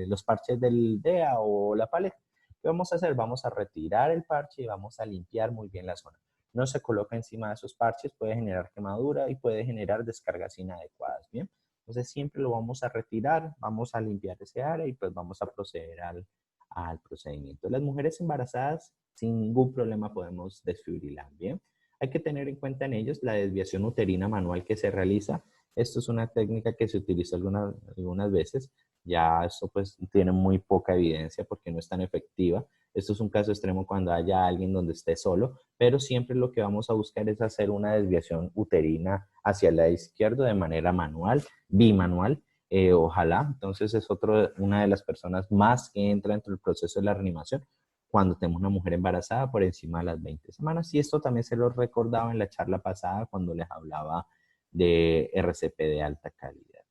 los parches del DEA o la paleta. ¿Qué vamos a hacer? Vamos a retirar el parche y vamos a limpiar muy bien la zona. No se coloca encima de esos parches, puede generar quemadura y puede generar descargas inadecuadas, ¿bien? Entonces siempre lo vamos a retirar, vamos a limpiar ese área y pues vamos a proceder al procedimiento. Las mujeres embarazadas sin ningún problema podemos desfibrilar, ¿bien? Hay que tener en cuenta en ellos la desviación uterina manual que se realiza. Esto es una técnica que se utiliza algunas veces. Ya esto pues tiene muy poca evidencia porque no es tan efectiva. Esto es un caso extremo cuando haya alguien donde esté solo, pero siempre lo que vamos a buscar es hacer una desviación uterina hacia el lado izquierdo de manera manual, bimanual, ojalá. Entonces es una de las personas más que entra dentro del proceso de la reanimación cuando tenemos una mujer embarazada por encima de las 20 semanas. Y esto también se lo recordaba en la charla pasada cuando les hablaba de RCP de alta calidad.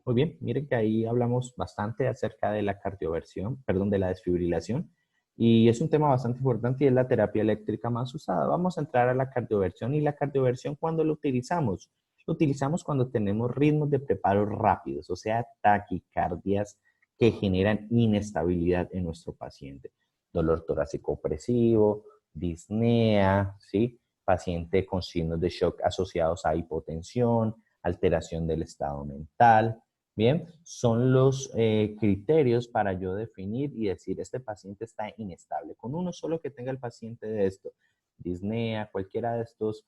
Muy bien, miren que ahí hablamos bastante acerca de la cardioversión, perdón, de la desfibrilación. Y es un tema bastante importante y es la terapia eléctrica más usada. Vamos a entrar a la cardioversión. Y la cardioversión, ¿cuándo lo utilizamos? Lo utilizamos cuando tenemos ritmos de preparo rápidos, o sea, taquicardias que generan inestabilidad en nuestro paciente. Dolor torácico opresivo, disnea, ¿sí? Paciente con signos de shock asociados a hipotensión, alteración del estado mental. Bien, son los criterios para yo definir y decir este paciente está inestable. Con uno solo que tenga el paciente de esto, disnea, cualquiera de estos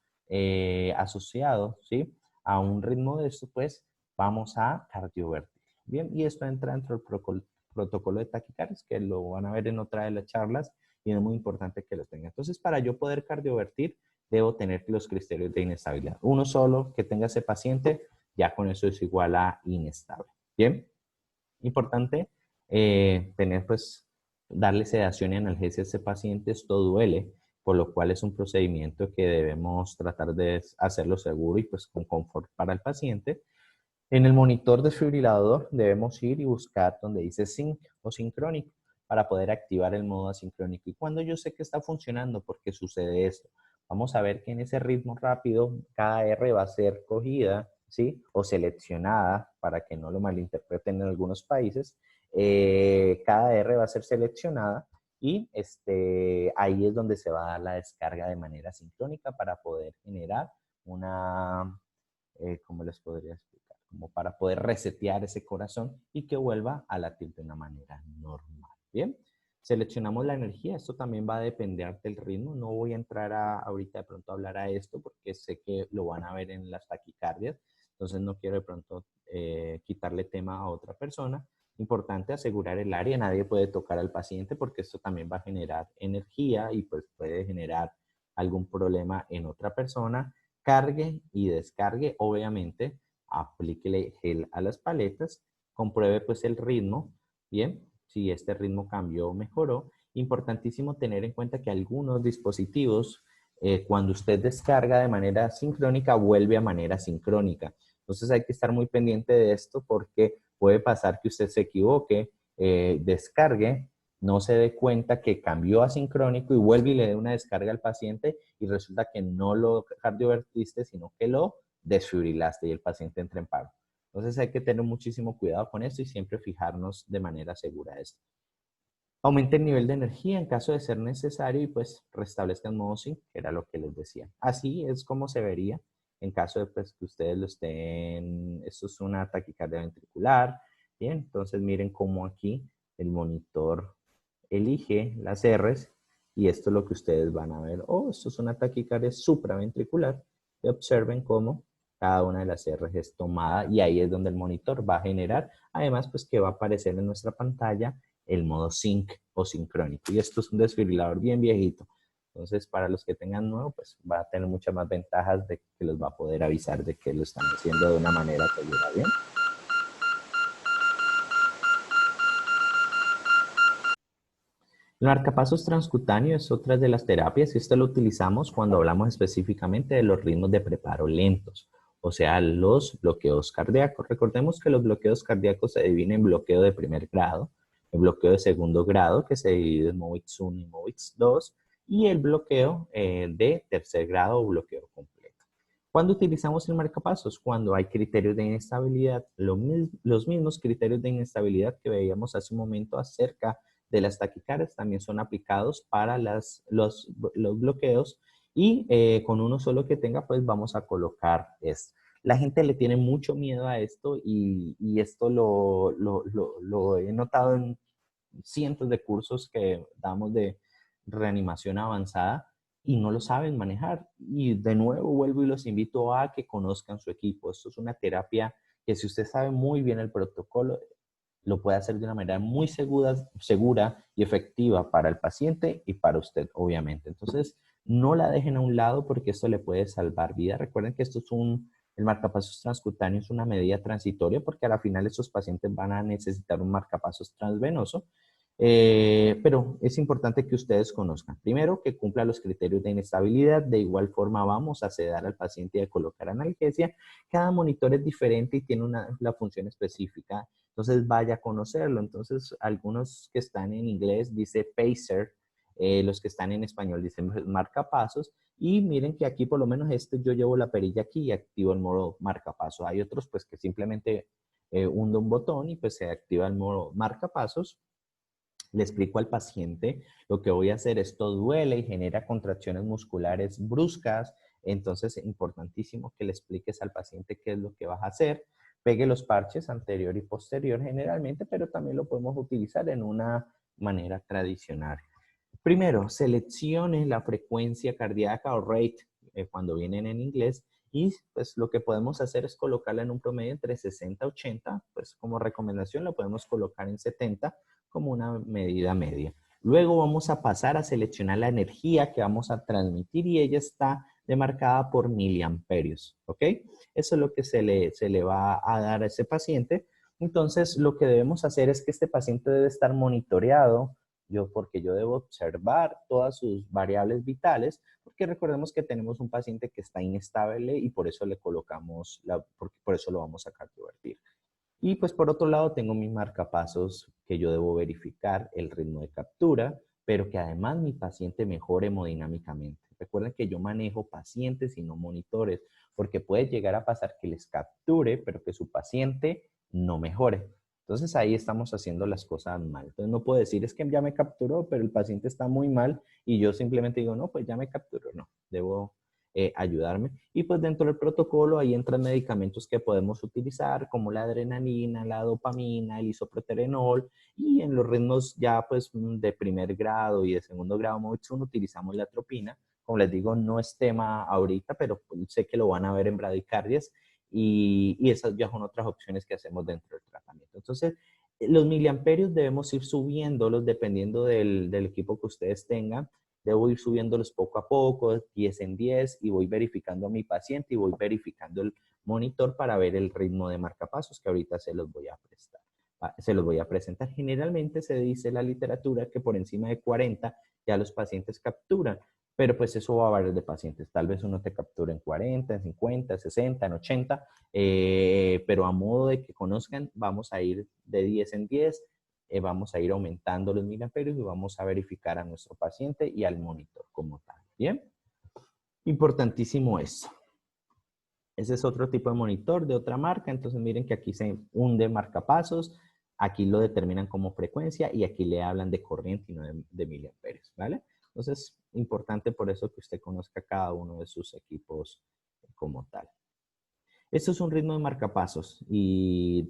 asociados, ¿sí? A un ritmo de esto, pues vamos a cardiovertir. Bien, y esto entra dentro del protocolo de taquicardias, que lo van a ver en otra de las charlas y es muy importante que lo tengan. Entonces, para yo poder cardiovertir, debo tener los criterios de inestabilidad. Uno solo que tenga ese paciente, ya con eso es igual a inestable. Bien, importante tener pues, darle sedación y analgesia a ese paciente, esto duele, por lo cual es un procedimiento que debemos tratar de hacerlo seguro y pues con confort para el paciente. En el monitor desfibrilador debemos ir y buscar donde dice sync o sincrónico para poder activar el modo asincrónico. Y cuando yo sé que está funcionando, porque sucede esto, vamos a ver que en ese ritmo rápido cada R va a ser cogida, ¿sí? O seleccionada, para que no lo malinterpreten en algunos países. Cada R va a ser seleccionada y ahí es donde se va a dar la descarga de manera sincrónica para poder generar una, ¿cómo les podría explicar? Como para poder resetear ese corazón y que vuelva a latir de una manera normal. Bien, seleccionamos la energía. Esto también va a depender del ritmo. No voy a entrar ahorita de pronto a hablar a esto porque sé que lo van a ver en las taquicardias. Entonces no quiero de pronto quitarle tema a otra persona. Importante asegurar el área. Nadie puede tocar al paciente porque esto también va a generar energía y pues puede generar algún problema en otra persona. Cargue y descargue, obviamente, aplíquele gel a las paletas, compruebe pues el ritmo, bien, si este ritmo cambió o mejoró. Importantísimo tener en cuenta que algunos dispositivos, cuando usted descarga de manera sincrónica, vuelve a manera sincrónica. Entonces hay que estar muy pendiente de esto porque puede pasar que usted se equivoque, descargue, no se dé cuenta que cambió a sincrónico y vuelve y le dé una descarga al paciente y resulta que no lo cardiovertiste, sino que lo desfibrilaste y el paciente entra en paro. Entonces hay que tener muchísimo cuidado con esto y siempre fijarnos de manera segura esto. Aumente el nivel de energía en caso de ser necesario y pues restablezca el modo sync, que era lo que les decía. Así es como se vería en caso de pues, que ustedes lo estén, esto es una taquicardia ventricular. Bien, entonces miren cómo aquí el monitor elige las R's y esto es lo que ustedes van a ver. Oh, esto es una taquicardia supraventricular. Y observen cómo cada una de las R's es tomada y ahí es donde el monitor va a generar. Además, pues que va a aparecer en nuestra pantalla el modo sync o sincrónico. Y esto es un desfibrilador bien viejito. Entonces, para los que tengan nuevo, pues va a tener muchas más ventajas de que los va a poder avisar de que lo están haciendo de una manera segura. Bien. El marcapasos transcutáneo es otra de las terapias y esto lo utilizamos cuando hablamos específicamente de los ritmos de preparo lentos, o sea, los bloqueos cardíacos. Recordemos que los bloqueos cardíacos se dividen en bloqueo de primer grado, el bloqueo de segundo grado, que se divide en MOVITS 1 y MOVITS 2, y el bloqueo de tercer grado o bloqueo completo. ¿Cuándo utilizamos el marcapasos? Cuando hay criterios de inestabilidad, los mismos criterios de inestabilidad que veíamos hace un momento acerca de las taquicardias también son aplicados para los bloqueos y con uno solo que tenga, pues vamos a colocar esto. La gente le tiene mucho miedo a esto y esto lo he notado en cientos de cursos que damos de reanimación avanzada y no lo saben manejar. Y de nuevo vuelvo y los invito a que conozcan su equipo. Esto es una terapia que si usted sabe muy bien el protocolo, lo puede hacer de una manera muy segura y efectiva para el paciente y para usted, obviamente. Entonces, no la dejen a un lado porque esto le puede salvar vida. Recuerden que esto es el marcapasos transcutáneo es una medida transitoria porque a la final estos pacientes van a necesitar un marcapasos transvenoso Pero es importante que ustedes conozcan. Primero, que cumpla los criterios de inestabilidad. De igual forma, vamos a sedar al paciente y a colocar analgesia. Cada monitor es diferente y tiene la función específica. Entonces, vaya a conocerlo. Entonces, algunos que están en inglés dice pacer. Los que están en español dicen marcapasos. Y miren que aquí, por lo menos yo llevo la perilla aquí y activo el modo marcapaso. Hay otros, pues, que simplemente hundo un botón y pues se activa el modo marcapasos. Le explico al paciente, lo que voy a hacer, esto duele y genera contracciones musculares bruscas, entonces es importantísimo que le expliques al paciente qué es lo que vas a hacer. Pegue los parches anterior y posterior generalmente, pero también lo podemos utilizar en una manera tradicional. Primero, seleccione la frecuencia cardíaca o rate cuando vienen en inglés y pues lo que podemos hacer es colocarla en un promedio entre 60 y 80, pues como recomendación lo podemos colocar en 70 como una medida media. Luego vamos a pasar a seleccionar la energía que vamos a transmitir y ella está demarcada por miliamperios, ¿ok? Eso es lo que se le va a dar a ese paciente. Entonces, lo que debemos hacer es que este paciente debe estar monitoreado porque yo debo observar todas sus variables vitales, porque recordemos que tenemos un paciente que está inestable y por eso le colocamos, por eso lo vamos a cardiovertir. Y pues por otro lado tengo mis marcapasos que yo debo verificar el ritmo de captura, pero que además mi paciente mejore hemodinámicamente. Recuerden que yo manejo pacientes y no monitores, porque puede llegar a pasar que les capture, pero que su paciente no mejore. Entonces ahí estamos haciendo las cosas mal. Entonces no puedo decir, es que ya me capturó, pero el paciente está muy mal y yo simplemente digo, no, pues ya me capturó. No, debo ayudarme. Y pues dentro del protocolo ahí entran medicamentos que podemos utilizar como la adrenalina, la dopamina, el isoproterenol y en los ritmos ya pues de primer grado y de segundo grado MOX1 utilizamos la atropina. Como les digo, no es tema ahorita, pero sé que lo van a ver en bradicardias y esas ya son otras opciones que hacemos dentro del tratamiento. Entonces, los miliamperios debemos ir subiéndolos dependiendo del equipo que ustedes tengan. Debo ir subiéndolos poco a poco, 10 en 10, y voy verificando a mi paciente y voy verificando el monitor para ver el ritmo de marcapasos que ahorita se los voy a prestar. Se los voy a presentar. Generalmente se dice en la literatura que por encima de 40 ya los pacientes capturan, pero pues eso va a variar de pacientes. Tal vez uno te capture en 40, en 50, 60, en 80, pero a modo de que conozcan, vamos a ir de 10 en 10, vamos a ir aumentando los miliamperios y vamos a verificar a nuestro paciente y al monitor como tal. Bien, importantísimo eso. Ese es otro tipo de monitor de otra marca. Entonces miren que aquí se hunde marcapasos, aquí lo determinan como frecuencia y aquí le hablan de corriente y no de miliamperios, ¿vale? Entonces, importante por eso que usted conozca cada uno de sus equipos como tal. Esto es un ritmo de marcapasos y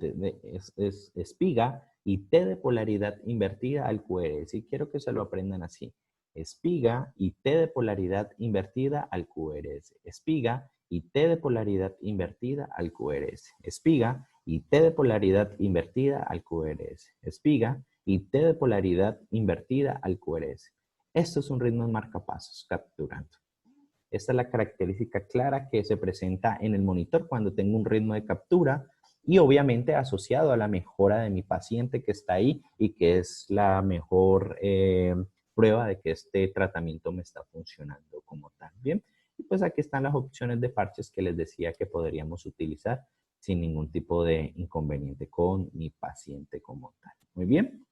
es espiga y T de polaridad invertida al QRS. Y quiero que se lo aprendan así. Espiga y T de polaridad invertida al QRS. Espiga y T de polaridad invertida al QRS. Espiga y T de polaridad invertida al QRS. Espiga y T de polaridad invertida al QRS. Esto es un ritmo de marcapasos capturando. Esta es la característica clara que se presenta en el monitor cuando tengo un ritmo de captura y obviamente asociado a la mejora de mi paciente que está ahí y que es la mejor prueba de que este tratamiento me está funcionando como tal. Bien, y pues aquí están las opciones de parches que les decía que podríamos utilizar sin ningún tipo de inconveniente con mi paciente como tal. Muy bien.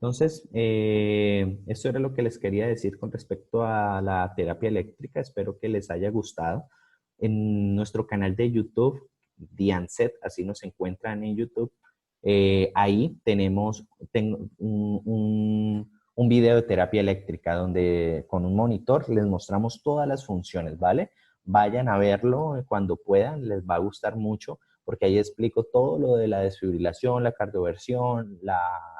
Entonces, eso era lo que les quería decir con respecto a la terapia eléctrica. Espero que les haya gustado. En nuestro canal de YouTube, Dianset, así nos encuentran en YouTube. Ahí tengo un video de terapia eléctrica donde con un monitor les mostramos todas las funciones, ¿vale? Vayan a verlo cuando puedan, les va a gustar mucho porque ahí explico todo lo de la desfibrilación, la cardioversión,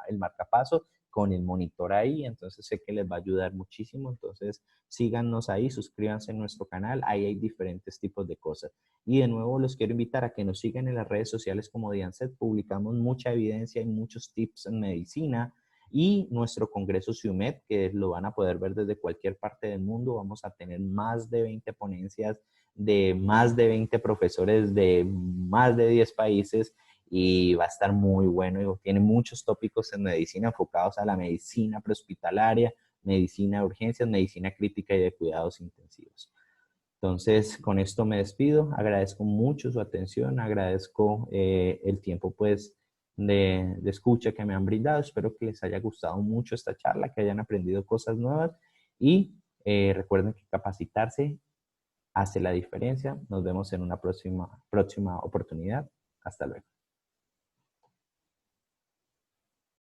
el marcapaso con el monitor ahí, entonces sé que les va a ayudar muchísimo, entonces síganos ahí, suscríbanse a nuestro canal, ahí hay diferentes tipos de cosas. Y de nuevo los quiero invitar a que nos sigan en las redes sociales como Dianset, publicamos mucha evidencia y muchos tips en medicina, y nuestro congreso CIUMED, que lo van a poder ver desde cualquier parte del mundo. Vamos a tener más de 20 ponencias de más de 20 profesores de más de 10 países y va a estar muy bueno. Y tiene muchos tópicos en medicina enfocados a la medicina prehospitalaria, medicina de urgencias, medicina crítica y de cuidados intensivos. Entonces, con esto me despido. Agradezco mucho su atención, agradezco el tiempo pues de escucha que me han brindado. Espero que les haya gustado mucho esta charla, que hayan aprendido cosas nuevas y recuerden que capacitarse hace la diferencia. Nos vemos en una próxima oportunidad. Hasta luego.